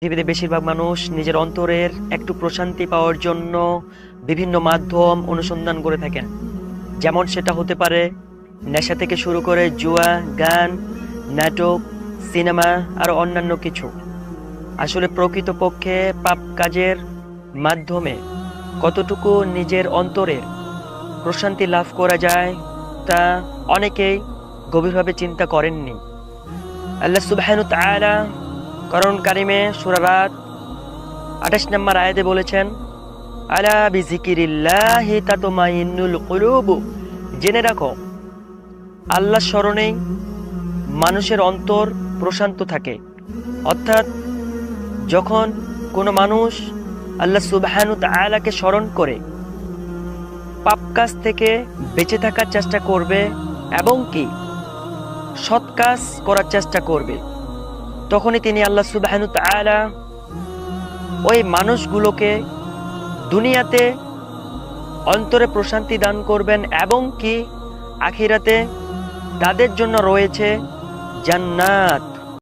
পৃথিবীতে বেশিরভাগ মানুষ নিজের অন্তরের একটু প্রশান্তি পাওয়ার জন্য বিভিন্ন মাধ্যম অনুসন্ধান করে থাকেন। যেমন সেটা হতে পারে নেশা থেকে শুরু করে জুয়া, গান, নাটক, সিনেমা আর অন্যান্য কিছু। আসলে প্রকৃতপক্ষে পাপ কাজের মাধ্যমে কতটুকু নিজের অন্তরে প্রশান্তি লাভ করা যায় তা অনেকেই গভীরভাবে চিন্তা করেননি। আল্লাহ সুবহানাহু ওয়া তাআলা কোরআন কারিমে সূরা রাদ ২৮ নম্বর আয়াতে বলেছেন, আলা বিযিকিরিল্লাহি তাতমাইন্নুল কুলুব। জেনে রাখো, আল্লাহ স্মরণেই মানুষের অন্তর প্রশান্ত থাকে। অর্থাৎ যখন কোনো মানুষ আল্লাহ সুবহানাহু ওয়া তাআলাকে স্মরণ করে পাপ কাজ থেকে বেঁচে থাকার চেষ্টা করবে এবং কি সৎ কাজ করার চেষ্টা করবে, তখনই তিনি আল্লাহ সুবহানাহু ওয়া তাআলা ওই মানুষগুলোকে দুনিয়াতে অন্তরে প্রশান্তি দান করবেন এবং কি আখিরাতে তাদের জন্য রয়েছে জান্নাত।